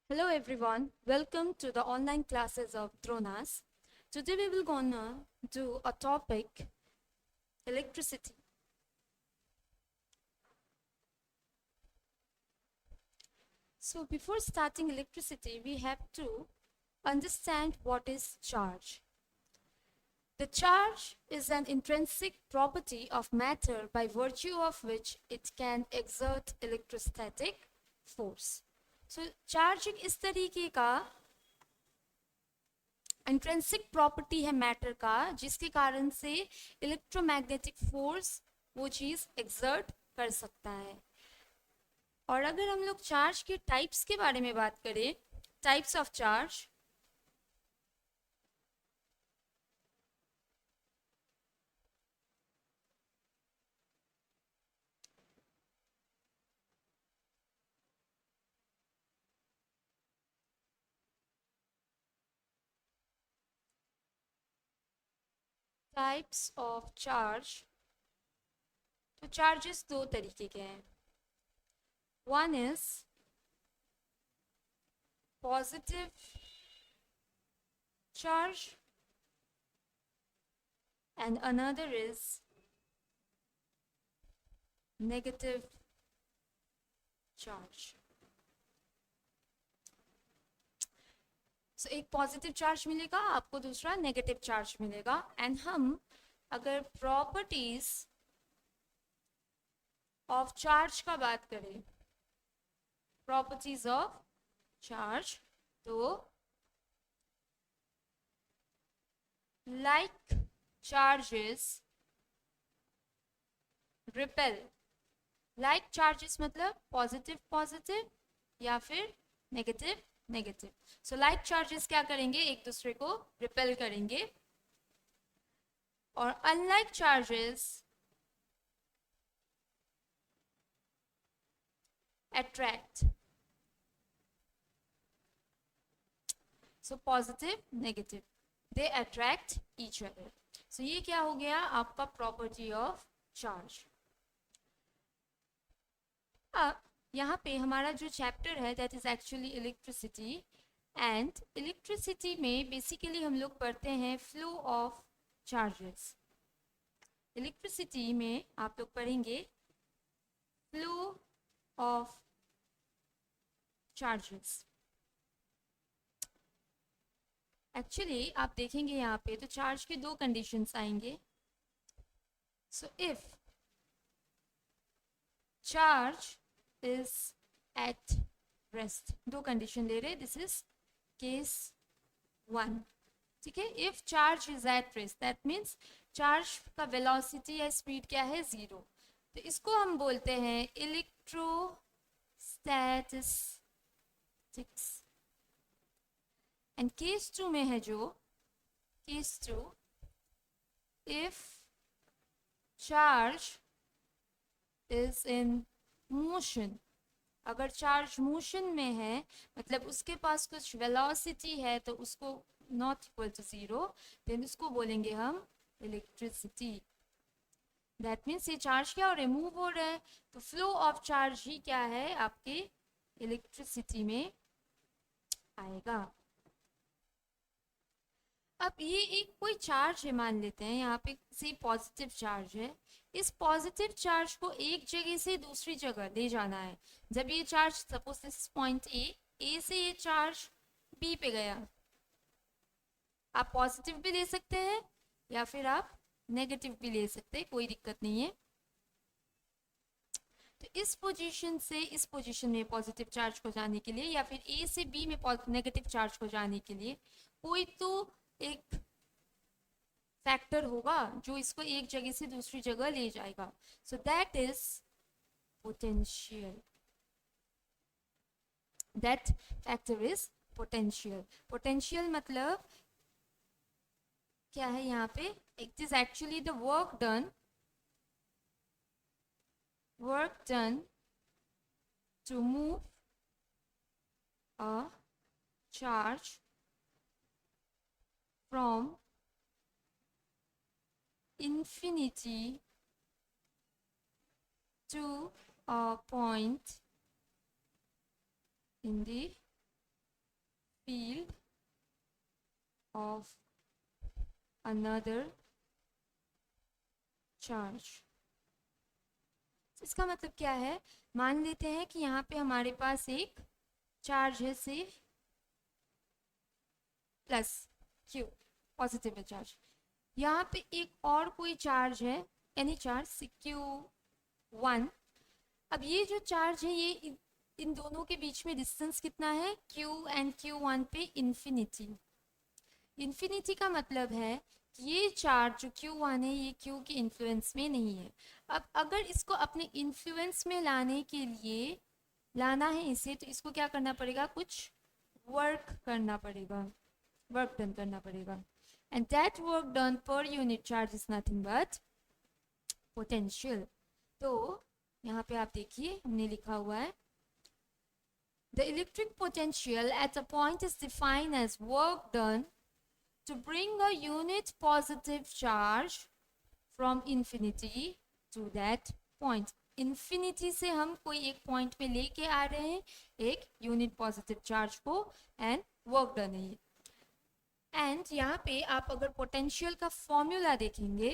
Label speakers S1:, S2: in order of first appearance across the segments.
S1: Hello everyone, welcome to the online classes of Dronas. Today we will gonna do a topic, electricity. So before starting electricity, we have to understand what is charge. The charge is an intrinsic property of matter by virtue of which it can exert electrostatic force. So charge एक इस तरीके का intrinsic property है matter का जिसके कारण से electromagnetic force वो चीज एक्सर्ट कर सकता है। और अगर हम लोग चार्ज के टाइप्स के बारे में बात करें, types of charge, types of charge, तो चार्जेस दो तरीके के हैं। One is positive charge and another is negative charge. एक पॉजिटिव चार्ज मिलेगा आपको, दूसरा नेगेटिव चार्ज मिलेगा। एंड हम अगर प्रॉपर्टीज ऑफ चार्ज का बात करें, प्रॉपर्टीज ऑफ चार्ज, तो like charges repel. Like charges मतलब पॉजिटिव पॉजिटिव या फिर negative negative. So like charges क्या करेंगे, एक दूसरे को रिपेल करेंगे। और unlike charges attract. So positive negative, they attract each other. So ये क्या हो गया आपका प्रॉपर्टी ऑफ चार्ज। अब यहाँ पे हमारा जो चैप्टर है that is actually electricity. And electricity में बेसिकली हम लोग पढ़ते हैं फ्लो ऑफ चार्जेस। इलेक्ट्रिसिटी में आप लोग पढ़ेंगे फ्लो ऑफ चार्जेस। एक्चुअली आप देखेंगे यहाँ पे तो चार्ज के दो कंडीशंस आएंगे। So if charge is at rest, दो कंडीशन ले रहे, दिस इज केस वन। ठीक है, if charge is at rest that means charge का वेलोसिटी या स्पीड क्या है, जीरो। तो इसको हम बोलते हैं इलेक्ट्रोस्टैटिस्टिक्स। एंड केस टू में है जो case two, if charge is in motion. अगर चार्ज मोशन में है मतलब उसके पास कुछ वेलोसिटी है तो उसको not equal to zero, then उसको बोलेंगे हम इलेक्ट्रिसिटी। दैट मीन्स ये चार्ज क्या हो रहा है, मूव हो रहा है। तो फ्लो ऑफ चार्ज ही क्या है आपके इलेक्ट्रिसिटी में आएगा। अब ये एक कोई चार्ज है, मान लेते हैं यहाँ पे से पॉजिटिव चार्ज है। इस पॉजिटिव चार्ज को एक जगह से दूसरी जगह ले जाना है। जब ये charge suppose this point A से ये चार्ज बी पे गया, आप पॉजिटिव भी ले सकते हैं या फिर आप नेगेटिव भी ले सकते हैं, कोई दिक्कत नहीं है। तो इस पोजीशन से इस पोजीशन में पॉजिटिव चार्ज को जाने के लिए या फिर ए से बी में नेगेटिव चार्ज को जाने के लिए कोई तो एक फैक्टर होगा जो इसको एक जगह से दूसरी जगह ले जाएगा। So that is potential. That factor is potential. Potential मतलब क्या है यहाँ पे, it is actually the work done to move a charge from infinity to a point in the field of another charge। इसका मतलब क्या है, मान लेते हैं कि यहाँ पे हमारे पास एक चार्ज है से प्लस क्यू, पॉजिटिव चार्ज, यहाँ पे एक और कोई चार्ज है, एनी चार्ज Q1। अब ये जो चार्ज है ये इन दोनों के बीच में डिस्टेंस कितना है, Q एंड Q1 पे इन्फिनिटी। इन्फिनिटी का मतलब है कि ये चार्ज जो Q1 है ये Q के इन्फ्लुएंस में नहीं है। अब अगर इसको अपने इन्फ्लुएंस में लाने के लिए लाना है इसे, तो इसको क्या करना पड़ेगा, कुछ वर्क करना पड़ेगा, वर्क डन करना पड़ेगा। And that work done per unit charge is nothing but potential. तो यहाँ पे आप देखिए हमने लिखा हुआ है the electric potential at a point is defined as work done to bring a unit positive charge from infinity to that point। Infinity से हम कोई एक पॉइंट पे लेके आ रहे हैं एक यूनिट पॉजिटिव चार्ज को, एंड वर्क डन है। एंड यहाँ पे आप अगर पोटेंशियल का फॉर्मूला देखेंगे,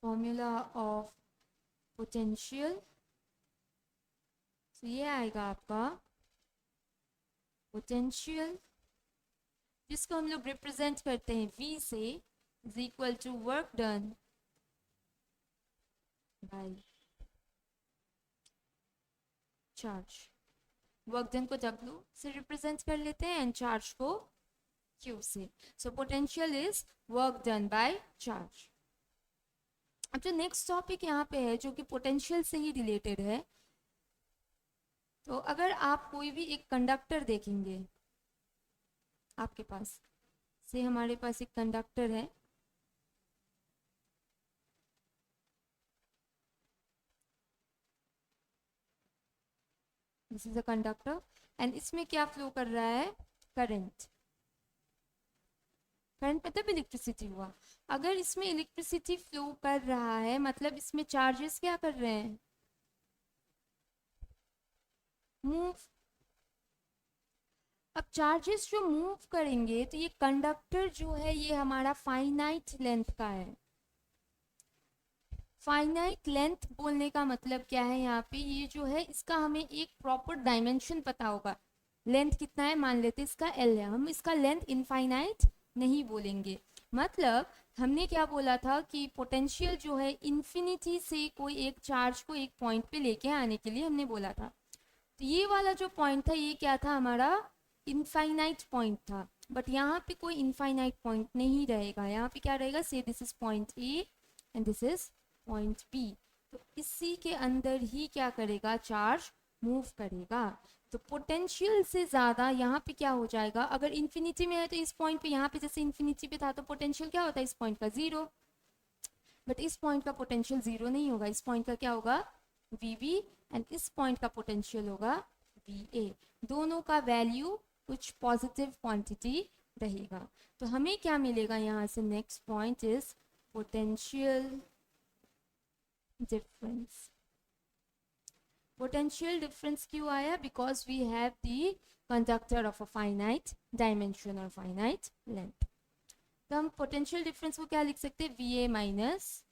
S1: फॉर्मूला ऑफ पोटेंशियल, तो ये आएगा आपका पोटेंशियल, जिसको हम लोग रिप्रेजेंट करते हैं V से, is equal to work done by charge. Work done को W से रिप्रेजेंट कर लेते हैं एंड चार्ज को Q से। So potential is work done by charge. अब जो नेक्स्ट टॉपिक यहाँ पे है जो कि पोटेंशियल से ही रिलेटेड है, तो अगर आप कोई भी एक कंडक्टर देखेंगे आपके पास, से हमारे पास एक कंडक्टर है, this is a conductor, and इसमें क्या फ्लो कर रहा है, करंट। करंट मतलब इलेक्ट्रिसिटी हुआ। अगर इसमें इलेक्ट्रिसिटी फ्लो कर रहा है मतलब इसमें चार्जेस क्या कर रहे हैं, मूव। अब चार्जेस जो मूव करेंगे तो ये कंडक्टर जो है ये हमारा फाइनाइट लेंथ का है। फाइनाइट लेंथ बोलने का मतलब क्या है, यहाँ पे ये जो है इसका हमें एक प्रॉपर डायमेंशन पता होगा। लेंथ कितना है, मान लेते इसका L है, हम इसका लेंथ इनफाइनाइट नहीं बोलेंगे। मतलब हमने क्या बोला था कि पोटेंशियल जो है इन्फिनिटी से कोई एक चार्ज को एक पॉइंट पे लेके आने के लिए हमने बोला था। तो ये वाला जो पॉइंट था ये क्या था, हमारा इनफाइनाइट पॉइंट था। बट यहाँ पे कोई इनफाइनाइट पॉइंट नहीं रहेगा, यहाँ पे क्या रहेगा, से this is point A and this is point B। तो इसी के अंदर ही क्या करेगा, चार्ज मूव करेगा। तो पोटेंशियल से ज़्यादा यहाँ पे क्या हो जाएगा, अगर इन्फिनिटी में है तो इस पॉइंट पे, यहाँ पे जैसे इन्फिनिटी पे था तो पोटेंशियल क्या होता है, इस पॉइंट का 0। बट इस पॉइंट का पोटेंशियल 0 नहीं होगा, इस पॉइंट का क्या होगा, VB, एंड इस पॉइंट का पोटेंशियल होगा VA। दोनों का वैल्यू कुछ पॉजिटिव क्वांटिटी रहेगा। तो हमें क्या मिलेगा यहाँ से, next point is potential difference. Potential difference क्यों आया, because we have the conductor of a finite dimension और फाइनाइट लेंथ। तो हम पोटेंशियल डिफरेंस को क्या लिख सकते हैं, VA माइनस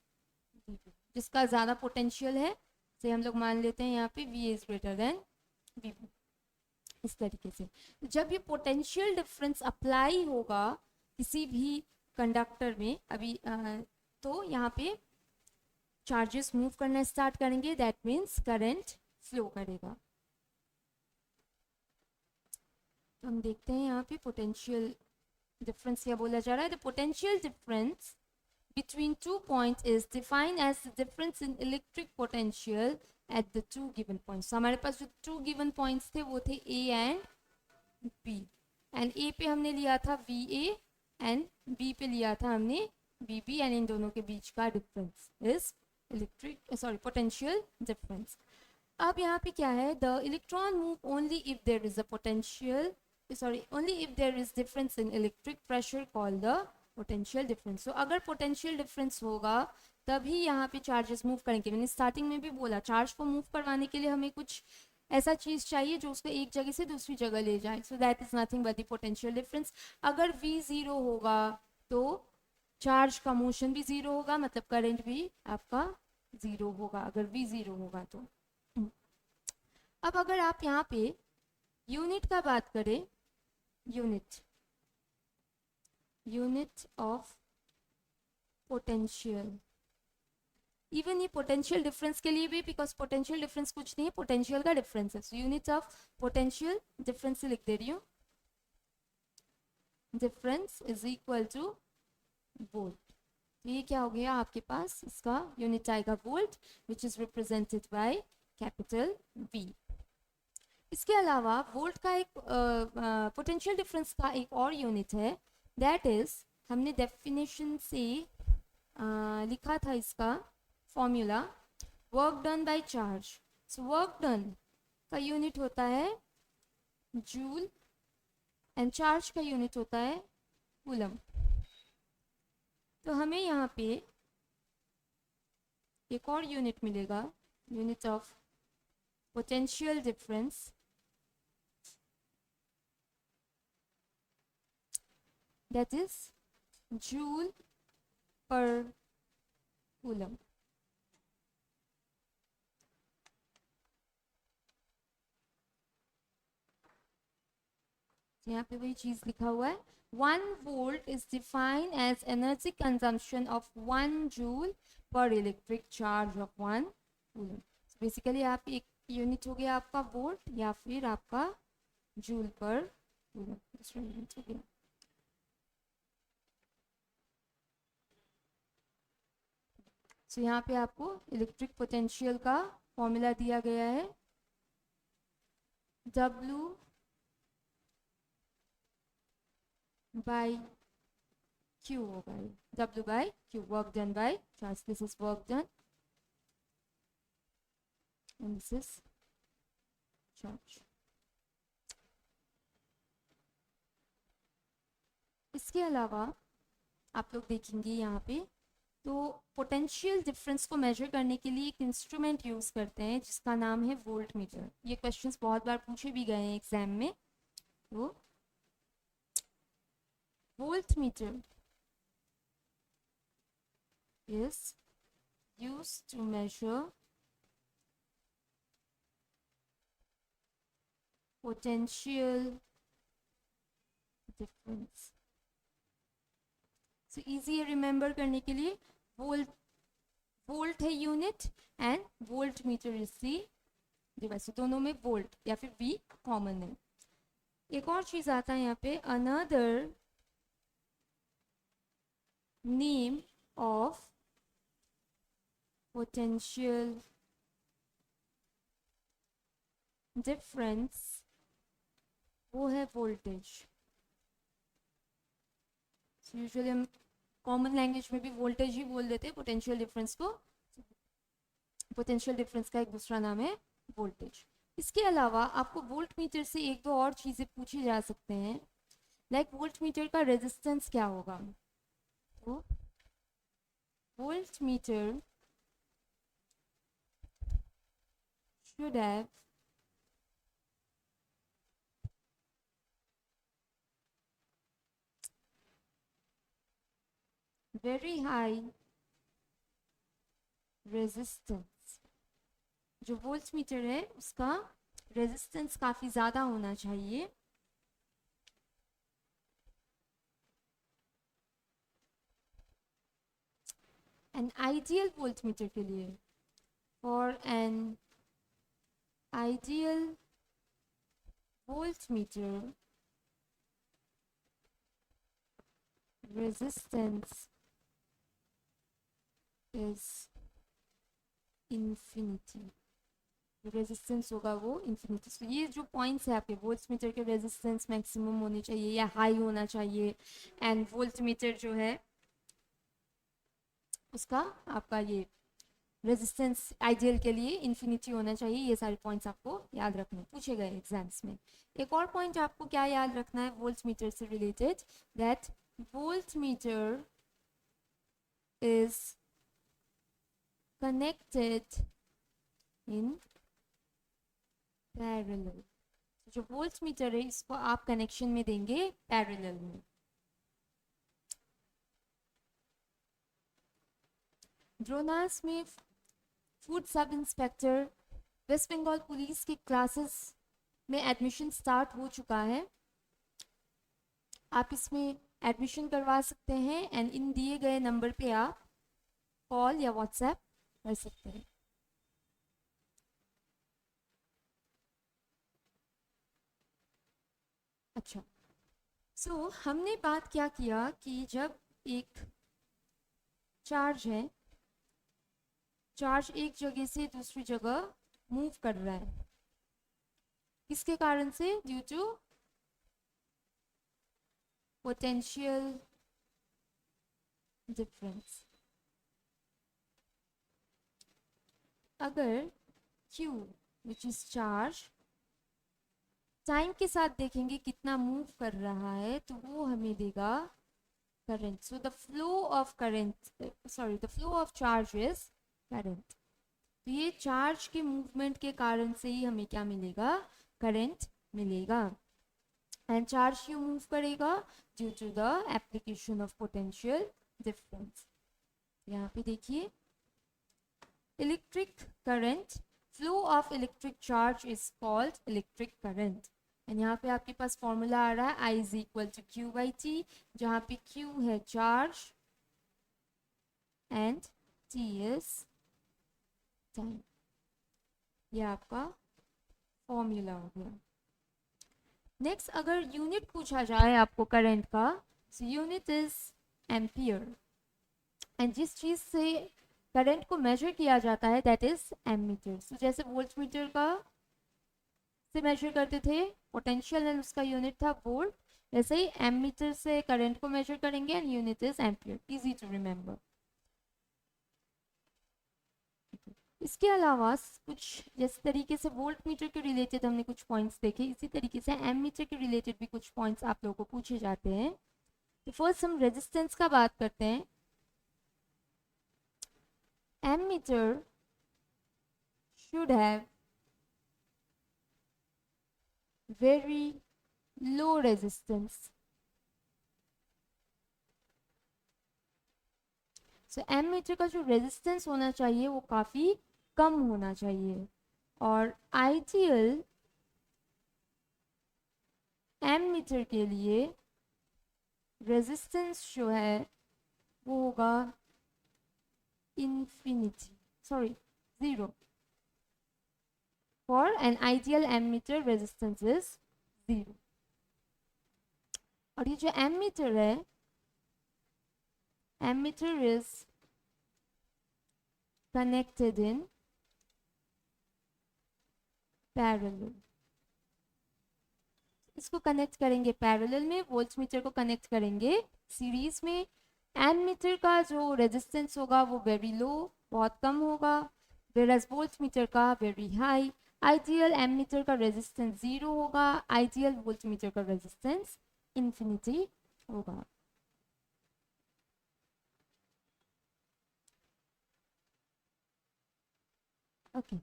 S1: VB। जिसका ज़्यादा पोटेंशियल है से हम लोग मान लेते हैं यहाँ पे VA is greater than VB। इस तरीके से जब ये पोटेंशियल डिफरेंस अप्लाई होगा किसी भी कंडक्टर में अभी तो यहाँ पे चार्जेस मूव करना स्टार्ट करेंगे, दैट मीन्स करंट फ्लो करेगा। तो हम देखते हैं यहाँ पे पोटेंशियल डिफरेंस क्या बोला जा रहा है। The potential difference between 2 points is defined as the difference in electric potential at the 2 given points। so, हमारे पास जो 2 given points थे वो थे A and B, and A पे हमने लिया था VA एंड B पे लिया था हमने VB, एंड इन दोनों के बीच का डिफरेंस इज पोटेंशियल डिफरेंस। अब यहाँ पे क्या है, the electron move only if there is a potential only if there is difference in electric pressure called the potential difference. तो अगर पोटेंशियल डिफरेंस होगा तभी यहाँ पे चार्जेस मूव करेंगे। मैंने स्टार्टिंग में भी बोला चार्ज को मूव करवाने के लिए हमें कुछ ऐसा चीज़ चाहिए जो उसको एक जगह से दूसरी जगह ले जाए। So that is nothing but the potential difference. अगर v ज़ीरो होगा तो चार्ज का मोशन भी ज़ीरो होगा, मतलब करंट भी आपका ज़ीरो होगा अगर v ज़ीरो होगा तो। अब अगर आप यहाँ पे यूनिट का बात करें, यूनिट ऑफ पोटेंशियल, इवन ये पोटेंशियल डिफरेंस के लिए भी, बिकॉज पोटेंशियल डिफरेंस कुछ नहीं है, पोटेंशियल का डिफरेंस है। So unit of potential difference से लिख दे रही हूँ, difference is equal two volt. तो ये क्या हो गया आपके पास, इसका यूनिट आएगा volt, which is represented by capital V। इसके अलावा वोल्ट का एक पोटेंशियल डिफरेंस का एक और यूनिट है, दैट इज हमने डेफिनेशन से लिखा था इसका formula, work done by charge. So work done का यूनिट होता है जूल एंड चार्ज का यूनिट होता है कूलम। तो हमें यहाँ पे एक और यूनिट मिलेगा, unit of potential difference, that is joule per coulomb. यहाँ पे वही चीज लिखा हुआ है, 1 volt is defined as energy consumption of 1 joule per electric charge of 1 coulomb। Basically आप एक यूनिट हो गया आपका वोल्ट या फिर आपका जूल पर कूलम, दूसरा यूनिट हो गया। तो यहाँ पे आपको इलेक्ट्रिक पोटेंशियल का फॉर्मूला दिया गया है, W by Q होगा, W by Q, work done by charge, this is work done and this is charge। इसके अलावा आप लोग देखेंगे यहाँ पे, तो पोटेंशियल डिफरेंस को मेजर करने के लिए एक इंस्ट्रूमेंट यूज करते हैं जिसका नाम है वोल्ट मीटर। ये क्वेश्चंस बहुत बार पूछे भी गए हैं एग्जाम में। तो volt meter is used to measure potential difference। So easy है रिमेंबर करने के लिए, वोल्ट है unit and volt meter is the device. दोनों में वोल्ट या फिर V कॉमन है। एक और चीज आता है यहाँ पे, another name of potential difference, वो है वोल्टेज। यूजुअली हम कॉमन लैंग्वेज में भी वोल्टेज ही बोल देते हैं पोटेंशियल डिफरेंस को। पोटेंशियल डिफरेंस का एक दूसरा नाम है वोल्टेज। इसके अलावा आपको वोल्ट मीटर से एक दो और चीज़ें पूछी जा सकते हैं, लाइक वोल्ट मीटर का रेजिस्टेंस क्या होगा। तो volt meter should have very high resistance। जो वोल्ट मीटर है उसका रेजिस्टेंस काफ़ी ज़्यादा होना चाहिए। एन आइडियल वोल्ट मीटर के लिए, for an ideal volt meter resistance is infinity। Resistance होगा वो इन्फिनिटी। तो ये जो पॉइंट्स है आपके, वोल्ट मीटर के रेजिस्टेंस मैक्सिमम होनी चाहिए या हाई होना चाहिए, एंड वोल्ट मीटर जो है उसका आपका ये रेजिस्टेंस आइडियल के लिए इन्फिनिटी होना चाहिए। ये सारे पॉइंट्स आपको याद रखने पूछे गए एग्जाम्स में। एक और पॉइंट आपको क्या याद रखना है वोल्ट मीटर से related, that voltmeter is connected in parallel. जो वोल्ट मीटर है इसको आप कनेक्शन में देंगे पैरेलल में. द्रोणास में food sub inspector West Bengal police की क्लासेस में एडमिशन स्टार्ट हो चुका है. आप इसमें एडमिशन करवा सकते हैं एंड इन दिए गए नंबर पे आप कॉल या व्हाट्सएप कर सकते हैं. अच्छा, सो हमने बात क्या किया कि जब एक चार्ज है, चार्ज एक जगह से दूसरी जगह मूव कर रहा है, किसके कारण से? Due to potential difference. अगर Q which is charge time के साथ देखेंगे कितना मूव कर रहा है तो वो हमें देगा current. So the flow of current, sorry the flow of charge is current. तो ये चार्ज के मूवमेंट के कारण से ही हमें क्या मिलेगा? करंट मिलेगा. एंड चार्ज क्यों मूव करेगा? Due to the application of potential difference. यहाँ पे देखिए electric current, flow of electric charge is called electric current. And यहाँ पे आपके पास फॉर्मूला आ रहा है I is equal to Q by T, जहाँ पे Q है charge and T is time. ये आपका फॉर्मूला हो गया. नेक्स्ट, अगर यूनिट पूछा जाए आपको करंट का, so unit is ampere. And जिस चीज से करंट को मेजर किया जाता है दैट इज एमीटर. सो जैसे वोल्ट मीटर का से मेजर करते थे पोटेंशियल एंड उसका यूनिट था वोल्ट, वैसे ही एमीटर से करंट को मेजर करेंगे and unit is ampere. Easy to remember. इसके अलावा कुछ जिस तरीके से वोल्ट मीटर के रिलेटेड हमने कुछ पॉइंट्स देखे, इसी तरीके से एमीटर के रिलेटेड भी कुछ पॉइंट्स आप लोगों को पूछे जाते हैं. तो फर्स्ट हम रेजिस्टेंस का बात करते हैं. Ammeter should have very low resistance. So ammeter का जो रेजिस्टेंस होना चाहिए वो काफ़ी कम होना चाहिए. और आइडियल एमीटर के लिए रेजिस्टेंस जो है वो होगा infinity, sorry, 0. For an ideal ammeter resistance is 0. और ये जो ammeter है, ammeter is connected in parallel. इसको कनेक्ट करेंगे पैरेलल में, वोल्ट मीटर को कनेक्ट करेंगे सीरीज में. एमीटर का जो रेजिस्टेंस होगा वो वेरी लो, बहुत कम होगा, वेयरएज वोल्ट मीटर का वेरी हाई. आइडियल एमीटर का रेजिस्टेंस 0 होगा, आइडियल वोल्ट मीटर का रेजिस्टेंस इन्फिनिटी होगा. ओके,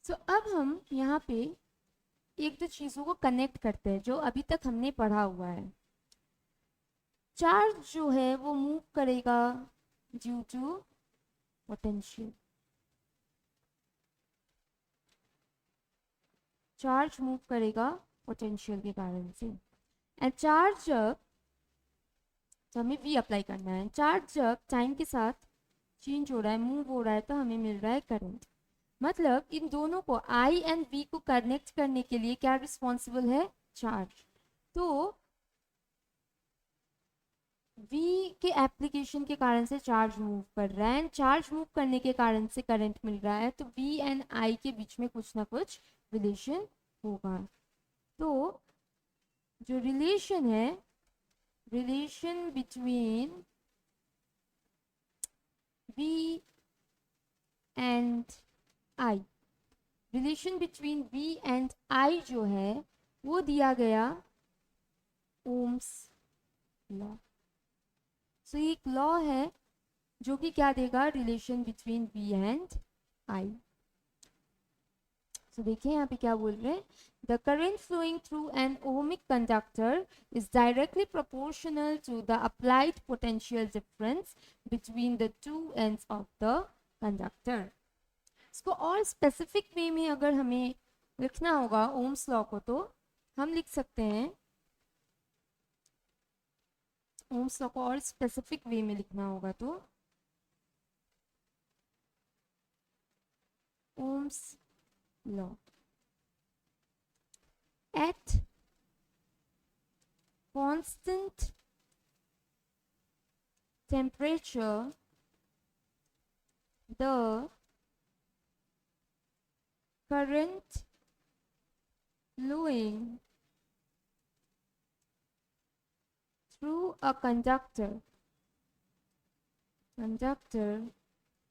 S1: सो अब हम यहाँ पे एक दो चीज़ों को कनेक्ट करते हैं जो अभी तक हमने पढ़ा हुआ है. चार्ज जो है वो मूव करेगा due to potential. Charge move करेगा पोटेंशियल के कारण से. एंड चार्ज जब, तो हमें V अप्लाई करना है. चार्ज जब टाइम के साथ चेंज हो रहा है, मूव हो रहा है, तो हमें मिल रहा है करंट. मतलब इन दोनों को I एंड V को कनेक्ट करने के लिए क्या रिस्पॉन्सिबल है? चार्ज. तो V के एप्लीकेशन के कारण से चार्ज मूव कर रहा है, चार्ज मूव करने के कारण से करंट मिल रहा है, तो V एंड I के बीच में कुछ ना कुछ रिलेशन होगा. तो जो रिलेशन है, relation between V and I, relation between V and I जो है वो दिया गया ओम्स लॉ. सो एक लॉ है जो कि क्या देगा, relation between V and I। तो देखिए यहाँ पे क्या बोल रहे हैं, the current flowing through an ohmic conductor is directly proportional to the applied potential difference between the two ends of the conductor. इसको और स्पेसिफिक वे में अगर हमें लिखना होगा ओम्स लॉ को, तो हम लिख सकते हैं, ओम्स लॉ को और स्पेसिफिक वे में लिखना होगा तो Ohm's law at constant temperature the current flowing through a conductor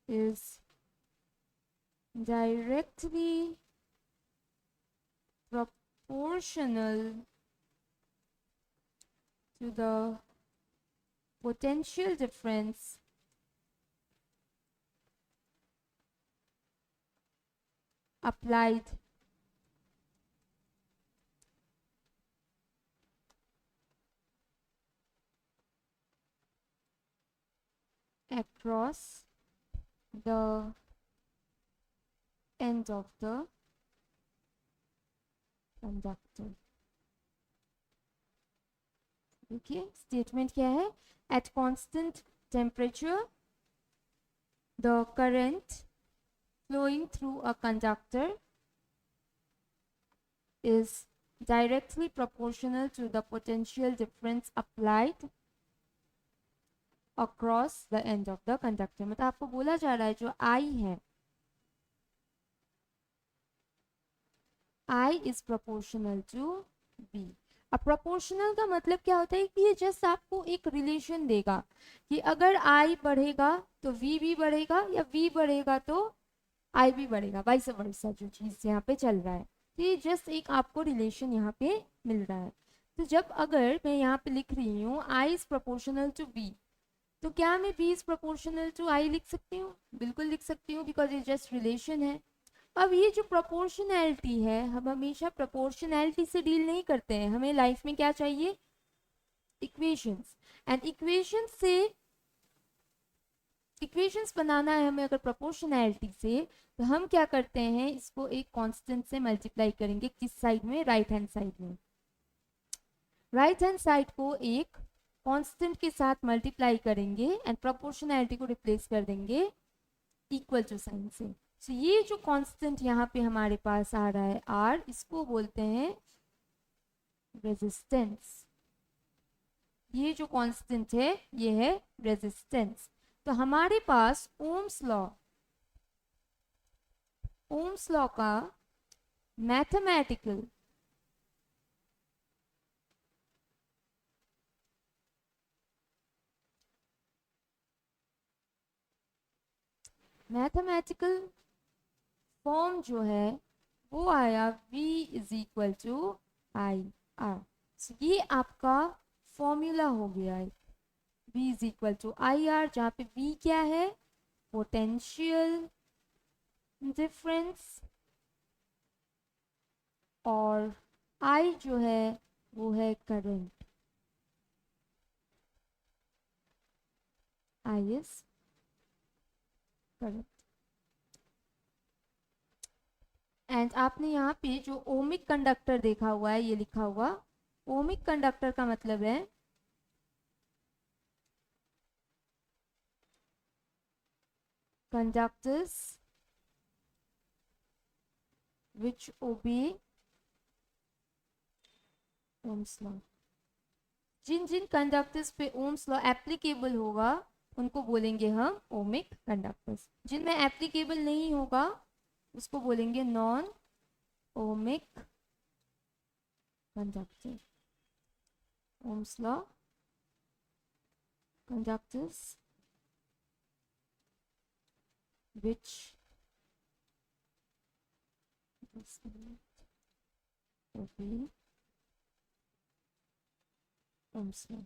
S1: is directly proportional to the potential difference applied across the end of the conductor। देखिए स्टेटमेंट क्या है, at constant temperature the current flowing through a conductor is directly proportional to the potential difference applied across the end of the conductor। मतलब आपको बोला जा रहा है जो I है, I is proportional to V। अब प्रोपोर्शनल का मतलब क्या होता है कि ये जस्ट आपको एक रिलेशन देगा कि अगर I बढ़ेगा तो V भी बढ़ेगा, या V बढ़ेगा तो I भी बढ़ेगा, वाइस वर्सा जो चीज़ यहाँ पे चल रहा है। तो ये जस्ट एक आपको रिलेशन यहाँ पे मिल रहा है। तो जब अगर मैं यहाँ पे लिख रही हूँ I is proportional to V, तो क्या मैं V is proportional to I लिख सकती हूँ? बिल्कुल लिख सकती हूँ, बिकॉज ये जस्ट रिलेशन है। अब ये जो प्रोपोर्शनैलिटी है, हम हमेशा प्रोपोर्शनैलिटी से डील नहीं करते हैं, हमें लाइफ में क्या चाहिए, इक्वेशंस। एंड इक्वेशंस बनाना है हमें अगर प्रोपोर्शनैलिटी से, तो हम क्या करते हैं, इसको एक कांस्टेंट से मल्टीप्लाई करेंगे, किस साइड में, राइट हैंड साइड में। राइट हैंड साइड को एक कांस्टेंट के साथ मल्टीप्लाई करेंगे एंड प्रोपोर्शनैलिटी को रिप्लेस कर देंगे इक्वल टू साइन से। तो ये जो कांस्टेंट यहाँ पे हमारे पास आ रहा है R, इसको बोलते हैं रेजिस्टेंस। ये जो कांस्टेंट है ये है रेजिस्टेंस। तो हमारे पास ओम्स लॉ का मैथमेटिकल फॉर्म जो है वो आया V is equal to I R. ये आपका फॉर्मूला हो गया है, V is equal to I R, जहाँ पे V क्या है, पोटेंशियल डिफरेंस, और I जो है वो है current. I is current. And आपने यहाँ पे जो ओमिक कंडक्टर देखा हुआ है, ये लिखा हुआ ओमिक कंडक्टर का मतलब है conductors which obey Ohm's law. जिन जिन कंडक्टर्स पे ओम्स लॉ एप्लीकेबल होगा उनको बोलेंगे हम ओमिक कंडक्टर्स, जिनमें एप्लीकेबल नहीं होगा उसको बोलेंगे non ohmic conductor. Ohm's law conductors which obey Ohm's law,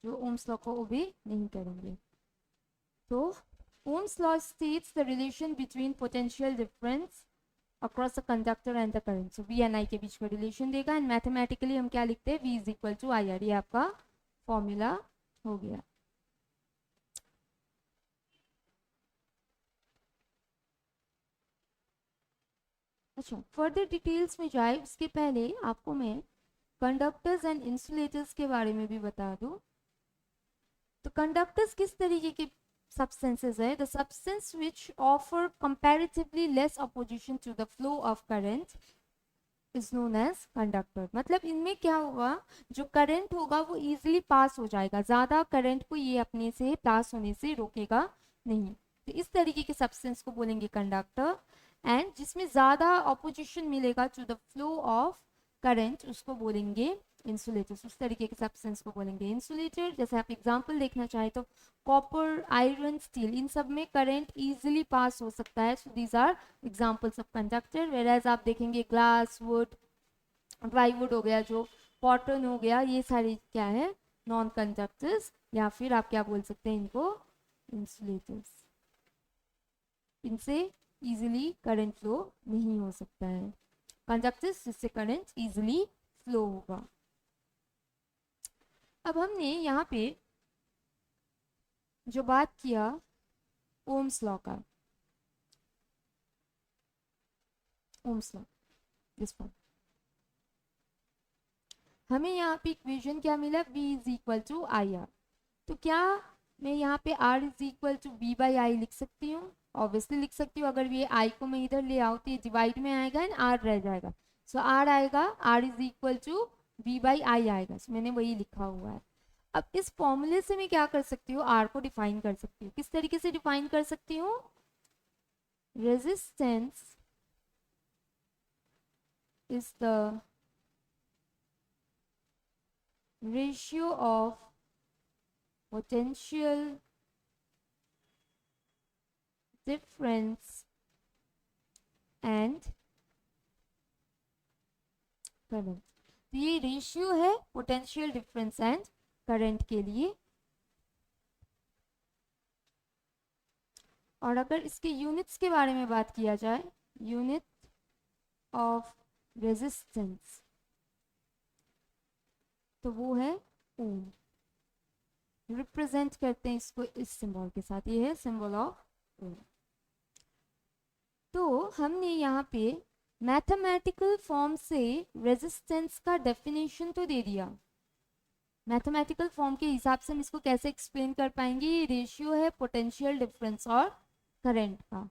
S1: जो ओम्स लॉ को ओबे नहीं करेंगे। तो Ohm's law states the relation between potential difference across the conductor and the current. So V and I के बीच में रिलेशन देगा and mathematically हम क्या लिखते हैं, V is equal to I R. ये आपका फॉर्मूला हो गया. अच्छा, फर्दर डिटेल्स में जाए उसके पहले आपको मैं कंडक्टर्स एंड इंसुलेटर्स के बारे में भी बता दूं. तो कंडक्टर्स किस तरीके के substances है? The substance which offer comparatively less opposition to the flow of current is known as conductor. मतलब इनमें क्या होगा, जो करंट होगा वो इजीली पास हो जाएगा, ज़्यादा करंट को ये अपने से पास होने से रोकेगा नहीं. तो इस तरीके के सब्सटेंस को बोलेंगे कंडक्टर. एंड जिसमें ज़्यादा ऑपोजिशन मिलेगा to the flow of current उसको बोलेंगे इंसुलेटर्स. उस तरीके के सब्सटेंस को बोलेंगे इंसुलेटर. जैसे आप एग्जांपल देखना चाहें तो कॉपर, आयरन, स्टील, इन सब में करंट इजीली पास हो सकता है. So these are examples of conductor. Whereas आप देखेंगे ग्लास, वुड, ड्राईवुड हो गया, जो कॉटन हो गया, ये सारे क्या है, नॉन कंडक्टर्स, या फिर आप क्या बोल सकते हैं इनको, इंसुलेटर्स. इनसे इजीली करंट फ्लो नहीं हो सकता है. कंडक्टर्स जिससे करंट इजीली फ्लो होगा. अब हमने यहाँ पे जो बात किया ओम्स लॉ का, ओम्स लॉ, दिस वन, हमें यहाँ पे इक्वेशन क्या मिला, V is equal to I R. तो क्या मैं यहाँ पे R is equal to V by I लिख सकती हूँ? ऑब्वियसली लिख सकती हूँ. अगर ये I को मैं इधर ले आऊँ तो ये डिवाइड में आएगा एंड R रह जाएगा. सो R आएगा, R is equal to V by I आएगा. सो मैंने वही लिखा हुआ है. अब इस फॉर्मूले से मैं क्या कर सकती हूँ, R को डिफाइन कर सकती हूँ. किस तरीके से डिफाइन कर सकती हूँ? Resistance is the ratio of potential difference and current. तो ये रेशियो है पोटेंशियल डिफरेंस एंड करंट के लिए. और अगर इसके यूनिट्स के बारे में बात किया जाए, यूनिट ऑफ रेजिस्टेंस, तो वो है ओम. रिप्रेजेंट करते हैं इसको इस सिंबल के साथ, ये है सिंबल ऑफ ओम. तो हमने यहाँ पे मैथमेटिकल फॉर्म से रेजिस्टेंस का डेफिनेशन तो दे दिया. मैथमेटिकल फॉर्म के हिसाब से हम इसको कैसे एक्सप्लेन कर पाएंगे, ये रेशियो है पोटेंशियल डिफरेंस और करंट का.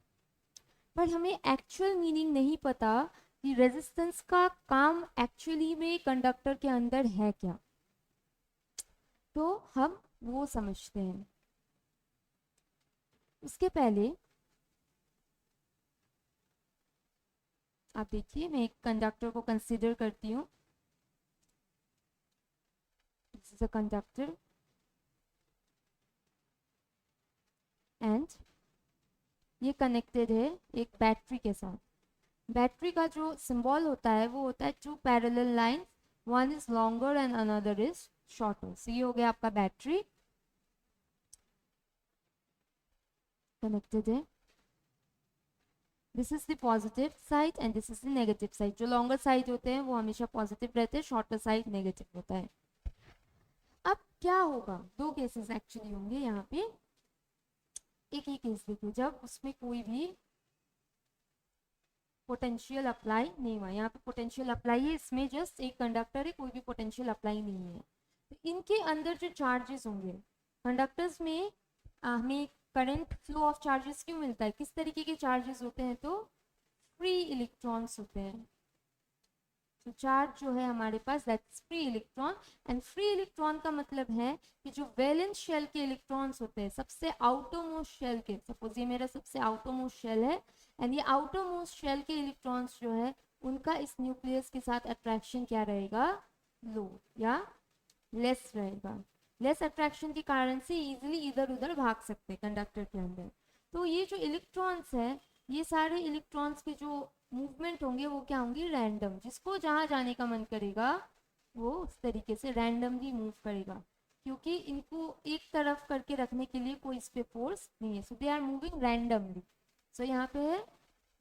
S1: पर हमें एक्चुअल मीनिंग नहीं पता कि रेजिस्टेंस का काम एक्चुअली में कंडक्टर के अंदर है क्या. तो हम वो समझते हैं. उसके पहले आप देखिए, मैं एक कंडक्टर को कंसीडर करती हूँ. This is a conductor and ये कनेक्टेड है एक बैटरी के साथ. बैटरी का जो सिंबल होता है वो होता है two parallel lines, one is longer and another is shorter. So ये हो गया आपका बैटरी कनेक्टेड है. This is the positive side and this is the negative side. जो लॉन्गर साइड होते हैं वो हमेशा पॉजिटिव रहते हैं, शॉर्टर साइड नेगेटिव होता है. अब क्या होगा, दो केसेस एक्चुअली होंगे यहाँ पे. एक ही केस देखिए जब उसमें कोई भी पोटेंशियल अप्लाई नहीं हुआ. यहाँ पे पोटेंशियल अप्लाई है, इसमें जस्ट एक कंडक्टर है, कोई भी पोटेंशियल अप्लाई नहीं है. तो इनके अंदर जो चार्जेस होंगे, कंडक्टर्स में हमें करंट फ्लो ऑफ चार्जेस क्यों मिलता है, किस तरीके के चार्जेस होते हैं, तो फ्री इलेक्ट्रॉन्स होते हैं. तो चार्ज जो है हमारे पास that's free electron. And free electron का मतलब है कि जो वैलेंस शेल के इलेक्ट्रॉन्स होते हैं, सबसे आउटरमोस्ट शेल के, सपोज ये मेरा सबसे आउटरमोस्ट शेल है एंड ये आउटरमोस्ट शेल के इलेक्ट्रॉन्स जो है उनका इस न्यूक्लियस के साथ अट्रैक्शन क्या रहेगा, लो या लेस रहेगा. लेस अट्रैक्शन के कारण से इजीली इधर उधर भाग सकते हैं कंडक्टर के अंदर. तो ये जो इलेक्ट्रॉन्स है, ये सारे इलेक्ट्रॉन्स के जो मूवमेंट होंगे वो क्या होंगे, रैंडम. जिसको जहाँ जाने का मन करेगा वो उस तरीके से रैंडमली मूव करेगा. क्योंकि इनको एक तरफ करके रखने के लिए कोई इस पे फोर्स नहीं है, सो दे आर मूविंग रैंडमली। सो यहाँ पे है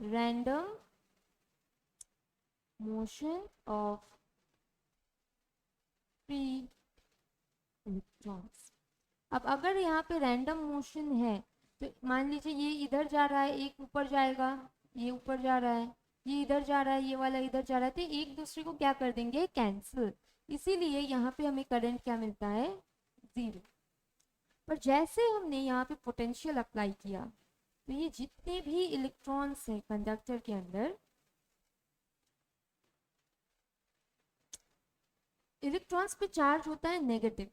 S1: random motion of free electrons. अब अगर यहाँ पे रैंडम मोशन है तो मान लीजिए ये इधर जा रहा है, एक ऊपर जाएगा, ये ऊपर जा रहा है, ये इधर जा रहा है, ये वाला इधर जा रहा है, तो एक दूसरे को क्या कर देंगे, कैंसिल। इसीलिए यहाँ पे हमें करंट क्या मिलता है, जीरो। पर जैसे हमने यहाँ पे पोटेंशियल अप्लाई किया तो ये जितने भी इलेक्ट्रॉन्स हैं कंडक्टर के अंदर, इलेक्ट्रॉन्स पे चार्ज होता है नेगेटिव,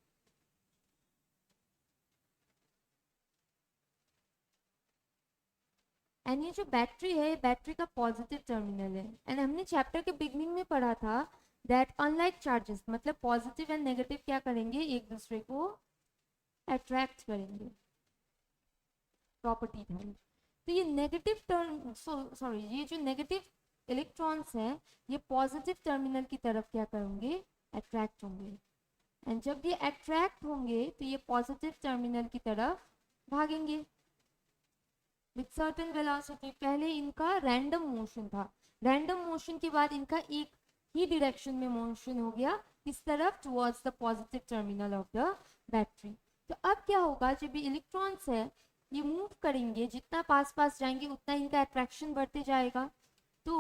S1: एंड ये जो बैटरी है, बैटरी का पॉजिटिव टर्मिनल है। एंड हमने चैप्टर के बिगनिंग में पढ़ा था दैट अनलाइक चार्जेस, मतलब पॉजिटिव एंड नेगेटिव क्या करेंगे, एक दूसरे को अट्रैक्ट करेंगे, प्रॉपर्टी था। तो ये नेगेटिव टर्म सॉरी ये जो नेगेटिव इलेक्ट्रॉन्स हैं ये पॉजिटिव टर्मिनल की तरफ क्या करेंगे, अट्रैक्ट होंगे। एंड जब ये अट्रैक्ट होंगे तो ये पॉजिटिव टर्मिनल की तरफ भागेंगे विथ सर्टेन वेलोसिटी। पहले इनका रैंडम मोशन था, रैंडम मोशन के बाद इनका एक ही डायरेक्शन में मोशन हो गया, इस तरफ towards the positive terminal of the battery. तो अब क्या होगा, जब ये इलेक्ट्रॉन्स है ये मूव करेंगे, जितना पास पास जाएंगे उतना इनका अट्रैक्शन बढ़ते जाएगा। तो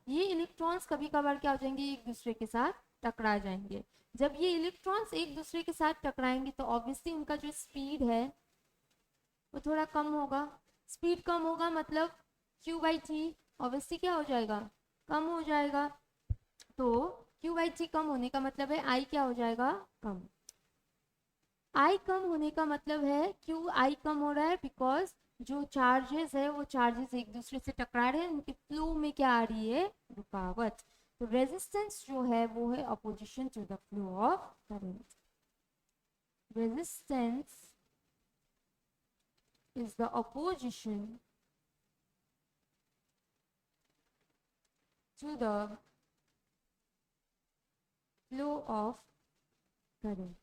S1: ये इलेक्ट्रॉन्स कभी कभार क्या हो जाएंगे, एक दूसरे के साथ टकरा जाएंगे। जब ये इलेक्ट्रॉन्स एक दूसरे के साथ टकराएंगे तो ऑब्वियसली उनका जो स्पीड है वो थोड़ा कम होगा। स्पीड कम होगा मतलब q/t ऑब्वियसली क्या हो जाएगा, कम हो जाएगा। तो q/t कम होने का मतलब है I क्या हो जाएगा, कम। I कम होने का मतलब है qi कम हो रहा है बिकॉज जो चार्जेस है वो चार्जेस एक दूसरे से टकरा रहे हैं, उनके फ्लो में क्या आ रही है, रुकावट। तो रेजिस्टेंस जो है वो है opposition to the flow of current. Resistance is the opposition to the flow of current.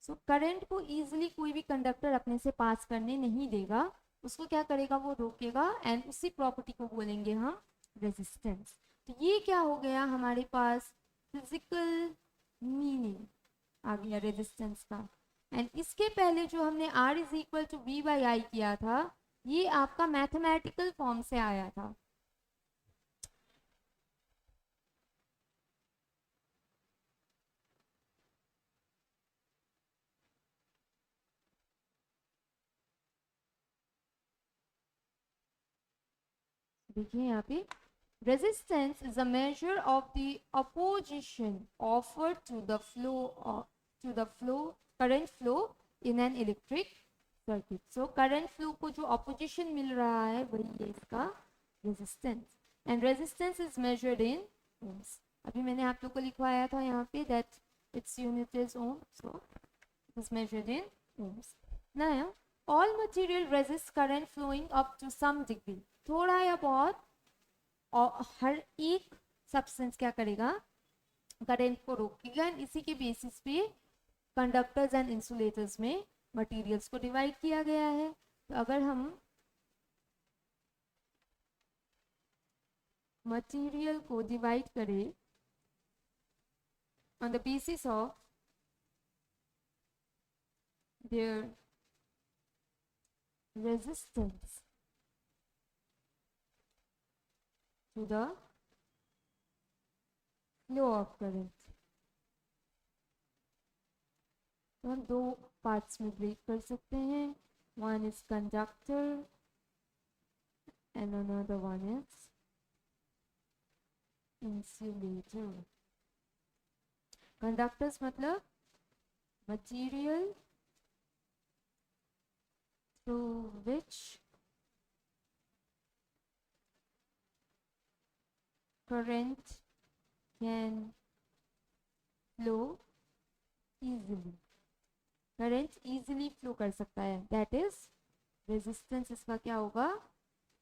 S1: So current को इजीली कोई भी कंडक्टर अपने से पास करने नहीं देगा, उसको क्या करेगा, वो रोकेगा, एंड उसी प्रॉपर्टी को बोलेंगे हम रेजिस्टेंस। तो ये क्या हो गया हमारे पास, फिजिकल मीनिंग आ गया रेजिस्टेंस का। एंड इसके पहले जो हमने R is equal to V/I किया था ये आपका मैथमेटिकल फॉर्म से आया था। देखिए यहाँ पे resistance is a measure of the opposition offered to the flow current flow in an electric circuit. So current flow को जो opposition मिल रहा है वही है इसका resistance, and resistance is measured in ohms. अभी मैंने आप लोग को लिखवाया था यहाँ पे that its unit is ohm, so it is measured in ohms. Now all material resist current flowing up to some degree. थोड़ा या बहुत और हर एक सब्सटेंस क्या करेगा, करंट को रोकेगा। इसी के बेसिस पे कंडक्टर्स एंड इंसुलेटर्स में मटेरियल्स को डिवाइड किया गया है। तो अगर हम मटेरियल को डिवाइड करें on the basis of their resistance to the flow of current, तो हम दो पार्ट्स में ब्रेक कर सकते हैं, one is conductor and another one is insulator. Conductors मतलब material through which current can flow easily, current easily flow कर सकता है, दैट इज रेजिस्टेंस इसका क्या होगा,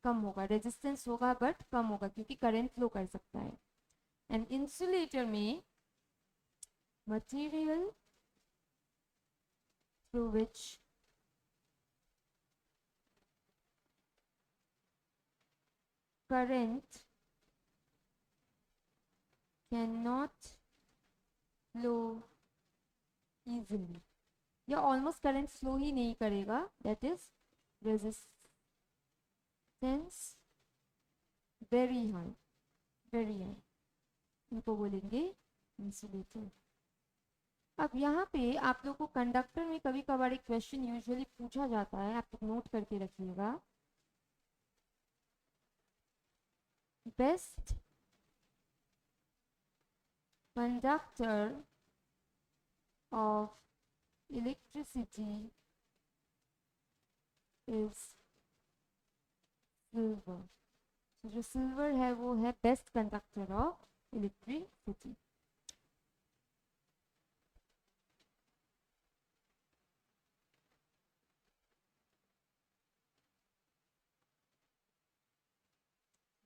S1: कम होगा। रेजिस्टेंस होगा बट कम होगा क्योंकि करंट फ्लो कर सकता है। एंड इंसुलेटर में material through which current cannot flow easily, या ऑलमोस्ट करंट फ्लो ही नहीं करेगा, that is resistance very high, very high, इनको बोलेंगे इंसुलेटर। अब यहाँ पे आप लोग को कंडक्टर में कभी कभार एक क्वेश्चन यूजुअली पूछा जाता है, आप लोग नोट करके रखिएगा। Best conductor of electricity is silver. तो जो सिल्वर है वो है best conductor of electricity.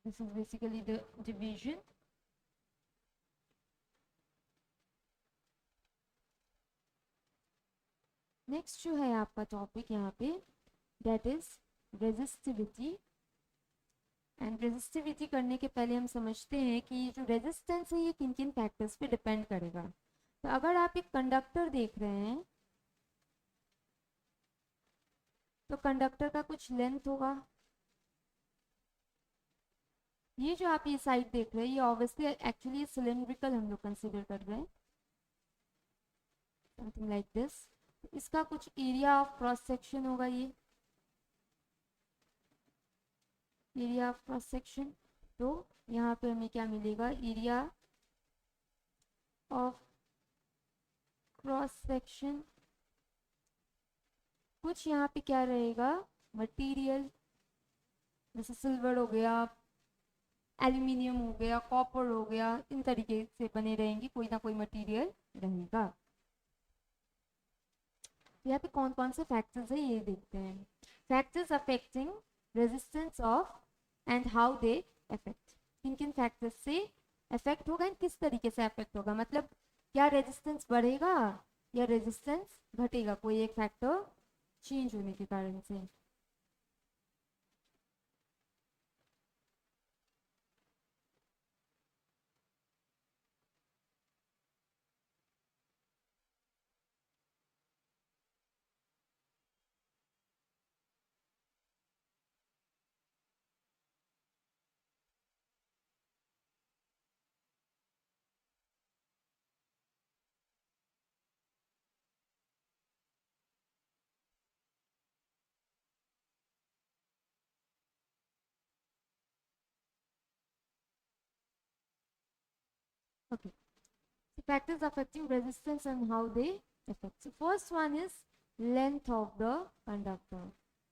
S1: This is basically the division. Next जो है आपका टॉपिक यहाँ पे, that is resistivity. And resistivity करने के पहले हम समझते हैं कि जो रेजिस्टेंस है ये किन किन फैक्टर्स पे डिपेंड करेगा। तो अगर आप एक कंडक्टर देख रहे हैं तो कंडक्टर का कुछ लेंथ होगा। ये जो आप ये साइड देख रहे हैं ये ऑब्वियसली एक्चुअली सिलेंड्रिकल हम लोग कंसिडर कर रहे हैं, समथिंग लाइक दिस। इसका कुछ एरिया ऑफ क्रॉस सेक्शन होगा, ये एरिया ऑफ क्रॉस सेक्शन। तो यहाँ पे हमें क्या मिलेगा, एरिया ऑफ क्रॉस सेक्शन। कुछ यहाँ पे क्या रहेगा, मटेरियल, जैसे सिल्वर हो गया, एल्यूमिनियम हो गया, कॉपर हो गया, इन तरीके से बने रहेंगे, कोई ना कोई मटेरियल रहेगा। यहाँ पे कौन कौन से फैक्टर्स है ये देखते हैं। Factors affecting resistance of and how they affect, किन किन फैक्टर्स से अफेक्ट होगा एंड किस तरीके से अफेक्ट होगा, मतलब क्या रेजिस्टेंस बढ़ेगा या रेजिस्टेंस घटेगा कोई एक फैक्टर चेंज होने के कारण से। Okay, so factors affecting resistance and how they affect. So first one is length of the conductor,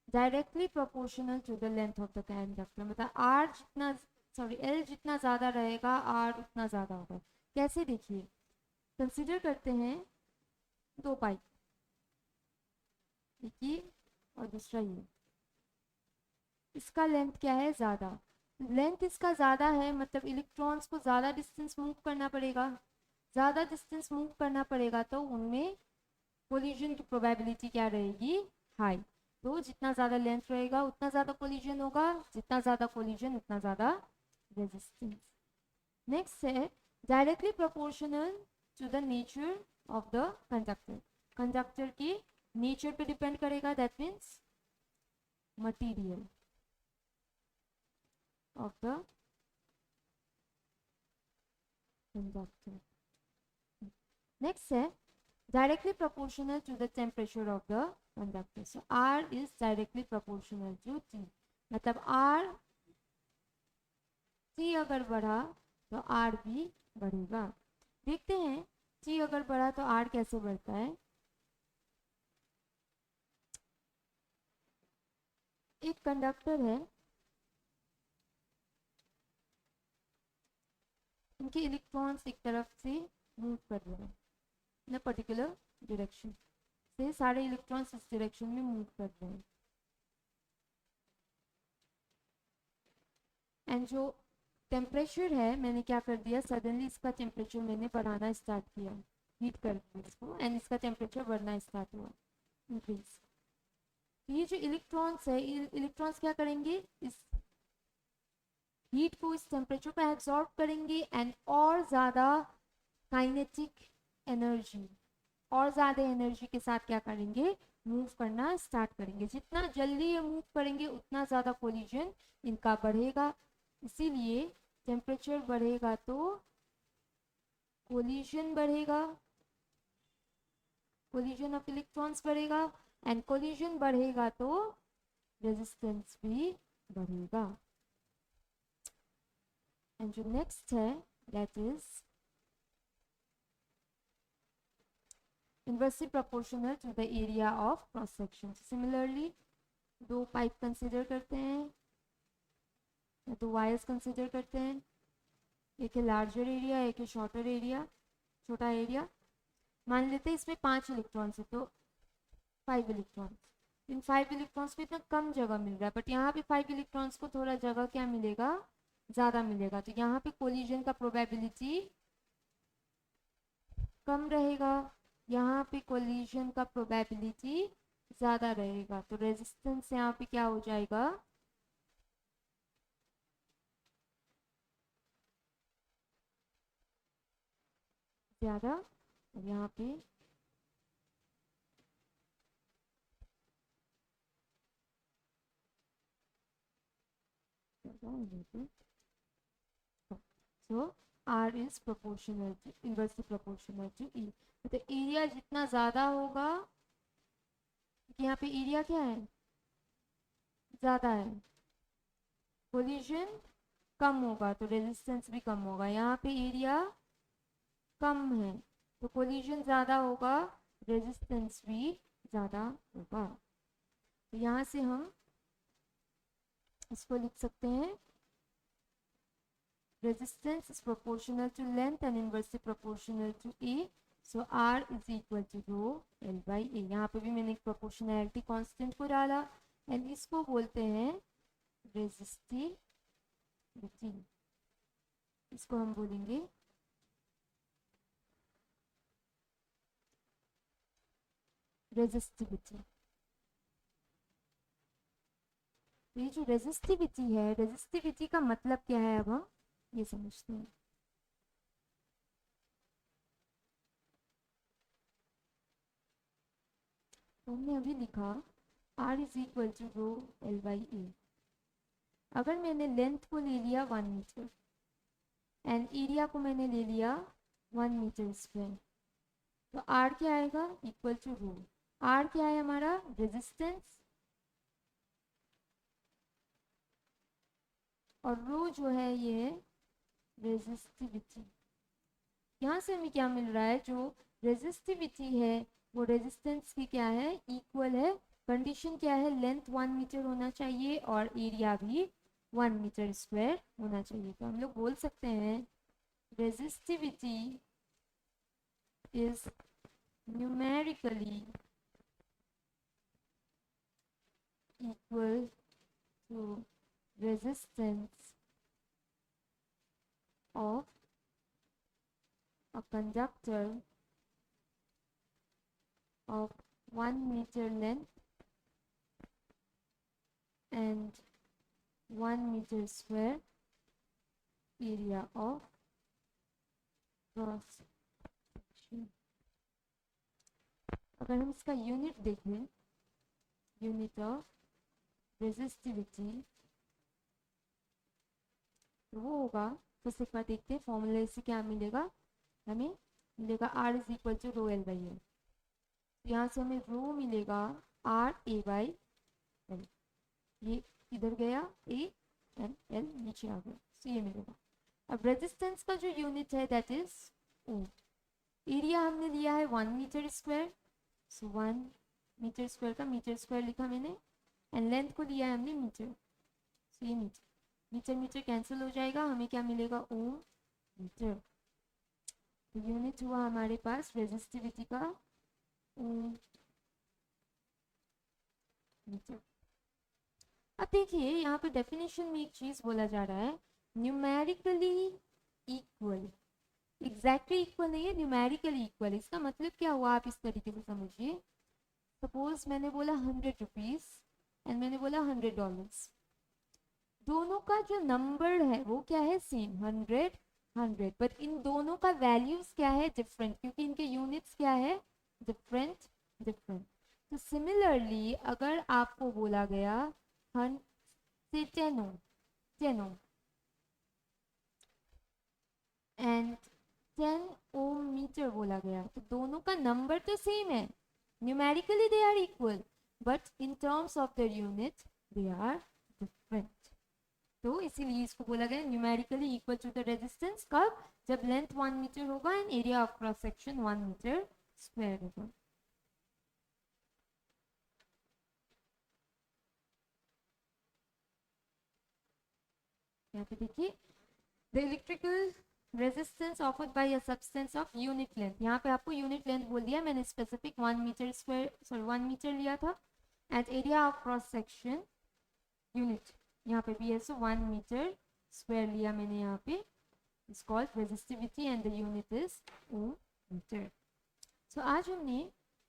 S1: directly proportional to the length of the conductor। मतलब R जितना, सॉरी L जितना ज़्यादा रहेगा R उतना ज़्यादा होगा। कैसे, देखिए, कंसिडर करते हैं दो पाइप, एक ये और दूसरा ये। इसका लेंथ क्या है, ज़्यादा। लेंथ इसका ज़्यादा है मतलब इलेक्ट्रॉन्स को ज़्यादा डिस्टेंस मूव करना पड़ेगा। ज़्यादा डिस्टेंस मूव करना पड़ेगा तो उनमें कोलिजन की प्रोबेबिलिटी क्या रहेगी, हाई। तो जितना ज़्यादा लेंथ रहेगा उतना ज़्यादा कोलिजन होगा, जितना ज़्यादा कोलिजन उतना ज़्यादा रेजिस्टेंस। नेक्स्ट है directly proportional to the nature of the conductor. Conductor के नेचर पे डिपेंड करेगा, that means material of the conductor. Next है directly proportional to the temperature of the conductor. So R is directly proportional to T, मतलब R T अगर बढ़ा तो R भी बढ़ेगा। देखते हैं T अगर बढ़ा तो R कैसे बढ़ता है। एक कंडक्टर है, इनके इलेक्ट्रॉन्स एक तरफ से मूव कर रहे हैं इन पर्टिकुलर डायरेक्शन से, सारे इलेक्ट्रॉन्स इस डायरेक्शन में मूव कर रहे हैं। एंड जो टेम्परेचर है, मैंने क्या कर दिया, सडनली इसका टेम्परेचर मैंने बढ़ाना स्टार्ट किया, हीट कर दिया इसको, एंड इसका टेम्परेचर बढ़ना स्टार्ट हुआ। इंक्रीज। तो ये जो इलेक्ट्रॉन्स है, इलेक्ट्रॉन्स क्या करेंगे, इस हीट को इस टेम्परेचर पर एब्जॉर्ब करेंगे एंड और ज़्यादा काइनेटिक एनर्जी, और ज़्यादा एनर्जी के साथ क्या करेंगे, मूव करना स्टार्ट करेंगे। जितना जल्दी ये मूव करेंगे उतना ज़्यादा कोलिजन इनका बढ़ेगा। इसीलिए टेम्परेचर बढ़ेगा तो कोलिजन बढ़ेगा, कोलिजन ऑफ इलेक्ट्रॉन्स बढ़ेगा, एंड कोलिजन बढ़ेगा तो रेजिस्टेंस भी बढ़ेगा। एंड जो नेक्स्ट है that is inversely proportional to the area of cross section. Similarly, दो पाइप कंसिडर करते हैं या दो वायर्स कंसिडर करते हैं, एक है लार्जर एरिया, एक है शॉर्टर एरिया, छोटा एरिया। मान लेते हैं इसमें 5 इलेक्ट्रॉन्स है तो 5 इलेक्ट्रॉन्स, इन 5 इलेक्ट्रॉन्स को इतना कम जगह मिल रहा है, बट यहाँ पे 5 इलेक्ट्रॉन्स को थोड़ा जगह क्या मिलेगा, ज़्यादा मिलेगा। तो यहाँ पे कोलिजन का प्रोबेबिलिटी कम रहेगा, यहाँ पे कोलिजन का प्रोबेबिलिटी ज़्यादा रहेगा। तो रेजिस्टेंस यहाँ पे क्या हो जाएगा, ज़्यादा, और यहाँ पे so R is proportional to, inversely proportional to E। तो एरिया जितना ज़्यादा होगा, यहाँ पे एरिया क्या है, ज़्यादा है, कोलिजन कम होगा तो रेजिस्टेंस भी कम होगा। यहाँ पे एरिया कम है तो कोलिजन ज़्यादा होगा, रेजिस्टेंस भी ज़्यादा होगा। तो यहाँ से हम इसको लिख सकते हैं resistance is proportional to length and inversely proportional to A, so R is equal to rho L by A। यहाँ पे भी मैंने एक proportionality constant को डाला एंड इसको बोलते हैं resistivity, इसको हम बोलेंगे resistivity। तो ये जो रेजिस्टिविटी है, रेजिस्टिविटी का मतलब क्या है, अब हम ये समझते हैं। तो हमने अभी लिखा R is equal to rho L by A. अगर मैंने लेंथ को ले लिया 1 मीटर एंड एरिया को मैंने ले लिया 1 मीटर स्क्वायर, तो R क्या आएगा, इक्वल टू रो। R क्या है हमारा, रेजिस्टेंस, और रो जो है ये है रेजिस्टिविटी। यहाँ से हमें क्या मिल रहा है, जो रेजिस्टिविटी है वो रेजिस्टेंस की क्या है, इक्वल है। कंडीशन क्या है, लेंथ 1 मीटर होना चाहिए और एरिया भी 1 मीटर स्क्वायर होना चाहिए। तो हम लोग बोल सकते हैं resistivity is numerically equal to resistance of a conductor of 1 meter length and 1 meter square area of cross section। अगर हम इसका यूनिट देखें, यूनिट ऑफ रेजिस्टिविटी, तो वो होगा, बस एक बार देखते हैं फॉर्मूले से क्या मिलेगा, हमें मिलेगा R is equal to rho L by L. यहाँ से हमें रो मिलेगा R A बाई एल, ये इधर गया A एंड L नीचे आ गया, तो ये मिलेगा। अब रेजिस्टेंस का जो यूनिट है दैट इज ओ। एरिया हमने लिया है 1 मीटर स्क्वायर, सो 1 मीटर स्क्वायर का मीटर स्क्वायर लिखा मैंने, एंड लेंथ को लिया है हमने मीटर, सो ये मीटर, मीटर मीटर कैंसिल हो जाएगा, हमें क्या मिलेगा, ओम मीटर। तो यूनिट हुआ हमारे पास रेजिस्टिविटी का ओम मीटर। अब देखिए यहाँ पे डेफिनेशन में एक चीज बोला जा रहा है, न्यूमेरिकली इक्वल। एग्जैक्टली इक्वल नहीं है, न्यूमेरिकली इक्वल। इसका मतलब क्या हुआ, आप इस तरीके से समझिए, सपोज मैंने बोला 100 रुपीज एंड मैंने बोला $100, दोनों का जो नंबर है वो क्या है, सेम 100, बट इन दोनों का वैल्यूज क्या है, डिफरेंट, क्योंकि इनके यूनिट्स क्या है, डिफरेंट डिफरेंट। तो सिमिलरली अगर आपको बोला गया से 10 ओम एंड 10 ओम मीटर बोला गया, तो दोनों का नंबर तो सेम है, numerically they are equal, but in terms of the unit they are different. तो इसीलिए इसको बोला गया numerically equal to the resistance, कब, जब लेंथ 1 मीटर होगा and area of cross section 1 metre square होगा। यहाँ पे देखिए, the electrical resistance offered by a substance of unit length, यहाँ पे आपको यूनिट लेंथ बोल दिया, मैंने specific 1 metre square, sorry 1 metre लिया था, at area of cross section unit, यहाँ पे भी है, सो 1 मीटर स्क्वायर लिया मैंने यहाँ पे, is called resistivity and the unit is ohm metre. So आज हमने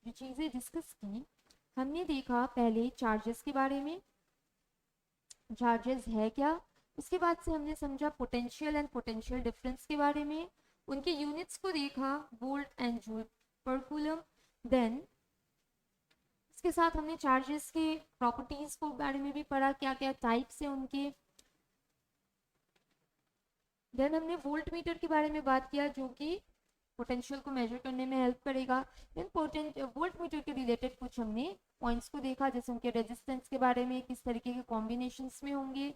S1: जो चीज़ें डिस्कस की, हमने देखा पहले चार्जेस के बारे में, चार्जेस है क्या, उसके बाद से हमने समझा पोटेंशियल एंड पोटेंशियल डिफरेंस के बारे में, उनके यूनिट्स को देखा, volt and joule per coulomb, then इसके साथ हमने चार्जेस के प्रॉपर्टीज को बारे में भी पढ़ा, क्या क्या टाइप्स है उनके, देन हमने वोल्ट मीटर के बारे में बात किया जो कि पोटेंशियल को मेजर करने में हेल्प करेगा, देन वोल्ट मीटर के रिलेटेड कुछ हमने पॉइंट्स को देखा, जैसे उनके रेजिस्टेंस के बारे में, किस तरीके के कॉम्बिनेशंस में होंगे,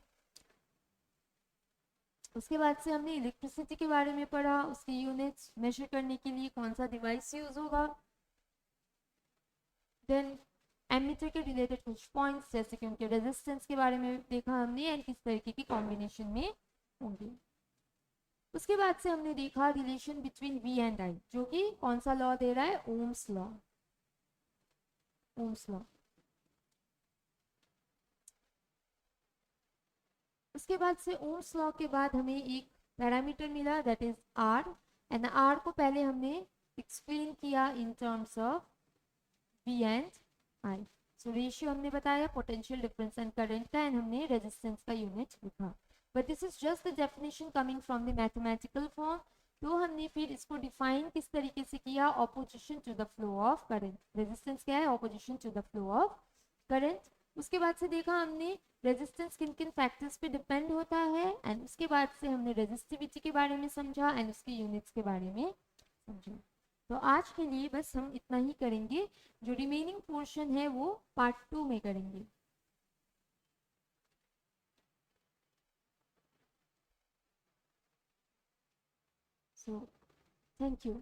S1: उसके बाद से हमने इलेक्ट्रिसिटी के बारे में पढ़ा, उसके यूनिट्स मेजर करने के लिए कौन सा डिवाइस यूज होगा, देन एमीटर के रिलेटेड कुछ पॉइंट्स जैसे कि उनके रेजिस्टेंस के बारे में देखा हमने एंड किस तरीके की कॉम्बिनेशन में होंगे। उसके बाद से हमने देखा relation between V and I, जो कि कौन सा लॉ दे रहा है, ओम्स लॉ, ओम्स लॉ। उसके बाद से ओम्स लॉ के बाद हमें एक पैरामीटर मिला that is R, and R को पहले हमने एक्सप्लेन किया in terms of V and I. So ratio हमने बताया पोटेंशियल डिफरेंस एंड करंट का, एंड हमने रेजिस्टेंस का यूनिट लिखा, but this is just the definition coming from the mathematical form. तो हमने फिर इसको डिफाइन किस तरीके से किया, opposition to the flow of current, resistance क्या है, opposition to the flow of current. उसके बाद से देखा हमने रेजिस्टेंस किन किन फैक्टर्स पे डिपेंड होता है, एंड उसके बाद से हमने रेजिस्टिविटी के बारे में समझा एंड उसके यूनिट्स के बारे में समझा। तो आज के लिए बस हम इतना ही करेंगे, जो रिमेनिंग पोर्शन है वो पार्ट 2 में करेंगे। So thank you.